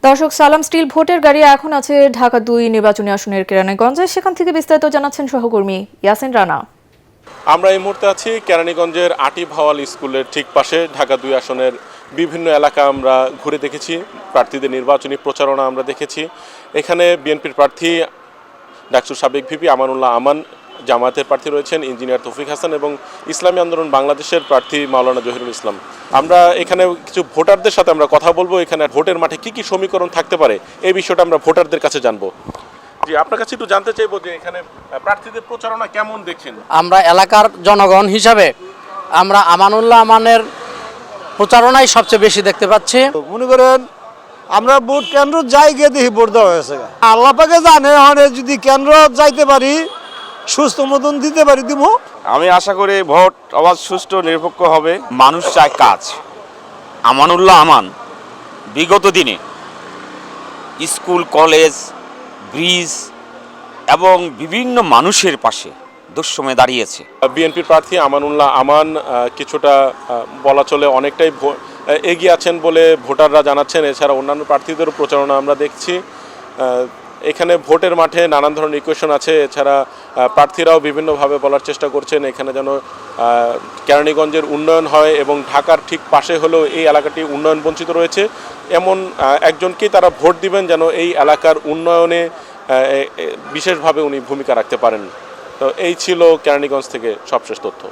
দর্শক, সালাম স্টিল ভোটের গাড়ি এখন আছে ঢাকা ২ নির্বাচনী আসনের কেরানীগঞ্জে। সেখান থেকে বিস্তারিত জানাচ্ছেন সহকর্মী ইয়াসিন রানা। আমরা এই মুহূর্তে আছি কেরানীগঞ্জের আটিফ হাওয়াল স্কুলের ঠিক পাশে। ঢাকা ২ আসনের বিভিন্ন এলাকা আমরা ঘুরে দেখেছি, প্রার্থীদের নির্বাচনী প্রচারণা আমরা দেখেছি। এখানে বিএনপির প্রার্থী ডাকসুর সাবেক ভিপি আমানুল্লাহ আমান, জামায়াতের প্রার্থী রয়েছেন ইঞ্জিনিয়ার তৌফিক হাসান এবং ইসলামী আন্দোলন বাংলাদেশের প্রার্থী মাওলানা জহিরুল ইসলাম। আমরা এখানে কিছু ভোটারদের সাথে আমরা কথা বলবো, এখানে ভোটের মাঠে কি কি সমীকরণ থাকতে পারে এই বিষয়টা আমরা ভোটারদের কাছে জানবো। জি, আপনার কাছে একটু জানতে চাইবো যে এখানে প্রার্থীদের প্রচারণা কেমন দেখছেন? আমরা এলাকার জনগণ হিসাবে আমরা আমানুল্লাহ আমানের প্রচারণাই সবচেয়ে বেশি দেখতে পাচ্ছি। মনে করেন আমরা ভোট কেন্দ্র যাই গিয়ে দেখি ভোট দেওয়া হয়েছে। আল্লাহ পাকে জানে, যদি কেন্দ্র যাইতে পারি সুস্থ মতন দিতে পারি দিব। আমি আশা করি ভোট অবাধ সুষ্ঠু নিরপেক্ষ হবে। মানুষ চায় কাজ। আমানুল্লাহ আমান বিগত দিনে স্কুল, কলেজ, ব্রিজ এবং বিভিন্ন মানুষের পাশে দুঃসময়ে দাঁড়িয়েছে। বিএনপির প্রার্থী আমানুল্লাহ আমান কিছুটা বলা চলে অনেকটাই এগিয়ে আছেন বলে ভোটাররা জানাচ্ছেন। এছাড়া অন্যান্য প্রার্থীদেরও প্রচারণা আমরা দেখছি। এখানে ভোটের মাঠে নানান ধরনের ইকুয়েশন আছে। এছাড়া প্রার্থীরাও বিভিন্নভাবে বলার চেষ্টা করছেন এখানে যেন কেরানীগঞ্জের উন্নয়ন হয় এবং ঢাকার ঠিক পাশে হলেও এই এলাকাটি উন্নয়ন বঞ্চিত রয়েছে, এমন একজনকেই তারা ভোট দিবেন যেন এই এলাকার উন্নয়নে বিশেষভাবে উনি ভূমিকা রাখতে পারেন। তো এই ছিল কেরানীগঞ্জ থেকে সবশেষ তথ্য।